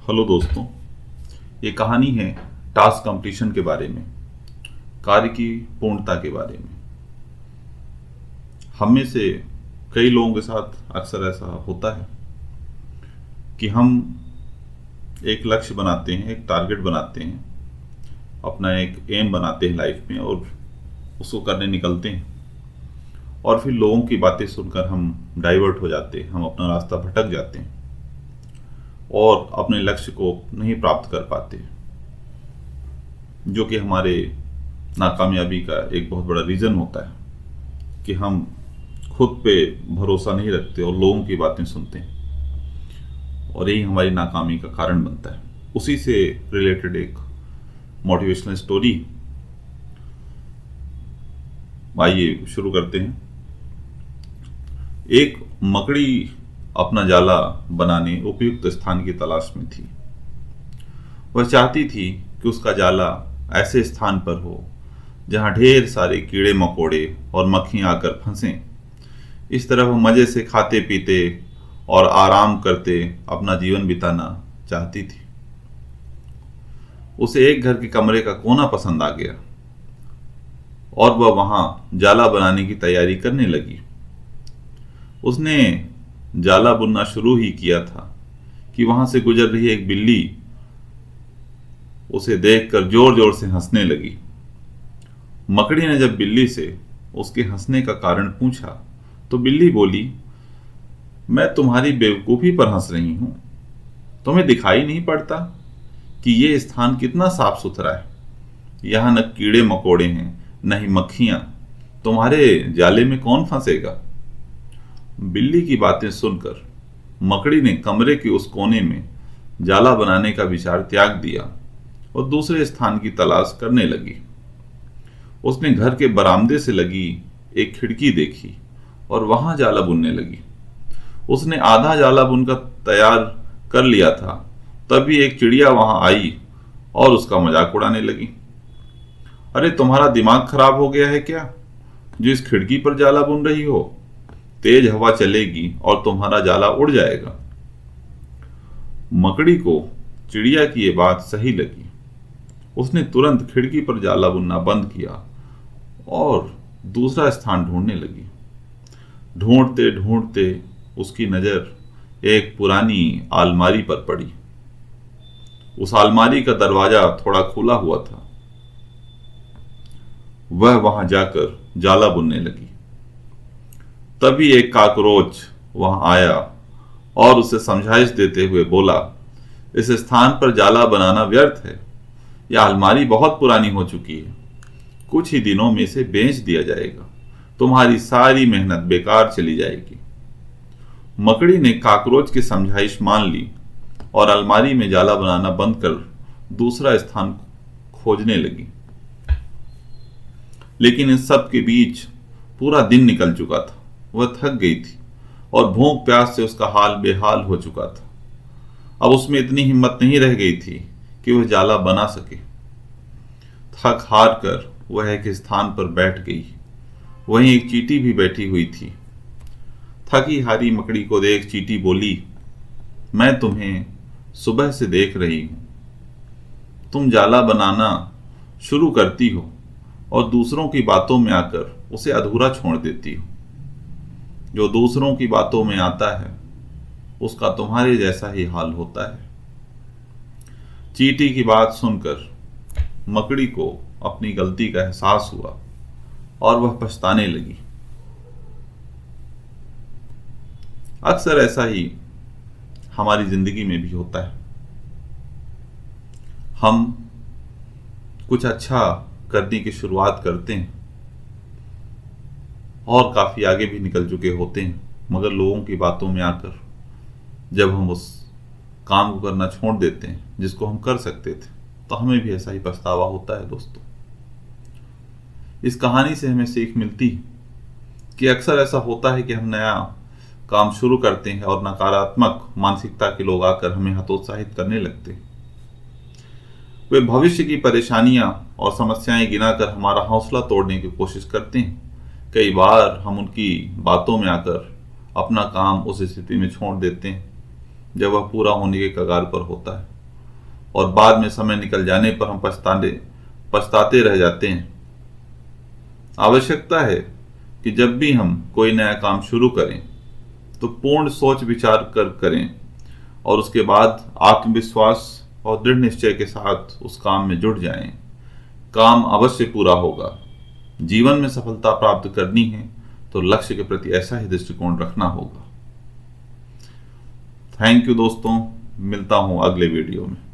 Hello दोस्तों, ये कहानी है टास्क कंप्लीशन के बारे में, कार्य की पूर्णता के बारे में। हम में से कई लोगों के साथ अक्सर ऐसा होता है कि हम एक लक्ष्य बनाते हैं, एक टारगेट बनाते हैं, अपना एक एम बनाते हैं लाइफ में और उसको करने निकलते हैं और फिर लोगों की बातें सुनकर हम डाइवर्ट हो जाते हैं, हम अपना रास्ता भटक जाते हैं और अपने लक्ष्य को नहीं प्राप्त कर पाते, जो कि हमारे नाकामयाबी का एक बहुत बड़ा रीज़न होता है कि हम खुद पे भरोसा नहीं रखते और लोगों की बातें सुनते हैं और यही हमारी नाकामी का कारण बनता है। उसी से रिलेटेड एक मोटिवेशनल स्टोरी, आइए शुरू करते हैं। एक मकड़ी अपना जाला बनाने उपयुक्त स्थान की तलाश में थी। वह चाहती थी कि उसका जाला ऐसे स्थान पर हो जहां ढेर सारे कीड़े मकोड़े और मक्खियां आकर फंसें। इस तरह वह मजे से खाते पीते और आराम करते अपना जीवन बिताना चाहती थी। उसे एक घर के कमरे का कोना पसंद आ गया और वह वहां जाला बनाने की तैयारी करने लगी। उसने जाला बुनना शुरू ही किया था कि वहां से गुजर रही एक बिल्ली उसे देखकर जोर जोर से हंसने लगी। मकड़ी ने जब बिल्ली से उसके हंसने का कारण पूछा तो बिल्ली बोली, मैं तुम्हारी बेवकूफी पर हंस रही हूं। तुम्हें दिखाई नहीं पड़ता कि ये स्थान कितना साफ सुथरा है? यहां न कीड़े मकोड़े हैं न ही मक्खियां। तुम्हारे जाले में कौन फंसेगा? बिल्ली की बातें सुनकर मकड़ी ने कमरे के उस कोने में जाला बनाने का विचार त्याग दिया और दूसरे स्थान की तलाश करने लगी। उसने घर के बरामदे से लगी एक खिड़की देखी और वहां जाला बुनने लगी। उसने आधा जाला बुनकर तैयार कर लिया था, तभी एक चिड़िया वहां आई और उसका मजाक उड़ाने लगी। अरे तुम्हारा दिमाग खराब हो गया है क्या, जो इस खिड़की पर जाला बुन रही हो? तेज हवा चलेगी और तुम्हारा जाला उड़ जाएगा। मकड़ी को चिड़िया की ये बात सही लगी। उसने तुरंत खिड़की पर जाला बुनना बंद किया और दूसरा स्थान ढूंढने लगी। ढूंढते ढूंढते उसकी नजर एक पुरानी अलमारी पर पड़ी। उस अलमारी का दरवाजा थोड़ा खुला हुआ था। वह वहां जाकर जाला बुनने लगी। तभी एक काकरोच वहां आया और उसे समझाइश देते हुए बोला, इस स्थान पर जाला बनाना व्यर्थ है। यह अलमारी बहुत पुरानी हो चुकी है। कुछ ही दिनों में इसे बेच दिया जाएगा। तुम्हारी सारी मेहनत बेकार चली जाएगी। मकड़ी ने काकरोच की समझाइश मान ली और अलमारी में जाला बनाना बंद कर दूसरा स्थान खोजने लगी। लेकिन इस सब के बीच पूरा दिन निकल चुका था। वह थक गई थी और भूख प्यास से उसका हाल बेहाल हो चुका था। अब उसमें इतनी हिम्मत नहीं रह गई थी कि वह जाला बना सके। थक हार कर वह एक स्थान पर बैठ गई। वहीं एक चींटी भी बैठी हुई थी। थकी हारी मकड़ी को देख चींटी बोली, मैं तुम्हें सुबह से देख रही हूं। तुम जाला बनाना शुरू करती हो और दूसरों की बातों में आकर उसे अधूरा छोड़ देती हो। जो दूसरों की बातों में आता है उसका तुम्हारे जैसा ही हाल होता है। चींटी की बात सुनकर मकड़ी को अपनी गलती का एहसास हुआ और वह पछताने लगी। अक्सर ऐसा ही हमारी जिंदगी में भी होता है। हम कुछ अच्छा करने की शुरुआत करते हैं और काफी आगे भी निकल चुके होते हैं, मगर लोगों की बातों में आकर जब हम उस काम को करना छोड़ देते हैं जिसको हम कर सकते थे, तो हमें भी ऐसा ही पछतावा होता है। दोस्तों, इस कहानी से हमें सीख मिलती है कि अक्सर ऐसा होता है कि हम नया काम शुरू करते हैं और नकारात्मक मानसिकता के लोग आकर हमें हतोत्साहित करने लगते हैं। वे भविष्य की परेशानियां और समस्याएं गिनाकर हमारा हौसला तोड़ने की कोशिश करते हैं। कई बार हम उनकी बातों में आकर अपना काम उस स्थिति में छोड़ देते हैं जब वह पूरा होने के कगार पर होता है। और बाद में समय निकल जाने पर हम पछताते रह जाते हैं। आवश्यकता है कि जब भी हम कोई नया काम शुरू करें तो पूर्ण सोच विचार कर करें और उसके बाद आत्मविश्वास और दृढ़ निश्चय के साथ उस काम में जुट जाएं। काम अवश्य पूरा होगा। जीवन में सफलता प्राप्त करनी है तो लक्ष्य के प्रति ऐसा ही दृष्टिकोण रखना होगा। थैंक यू दोस्तों, मिलता हूं अगले वीडियो में।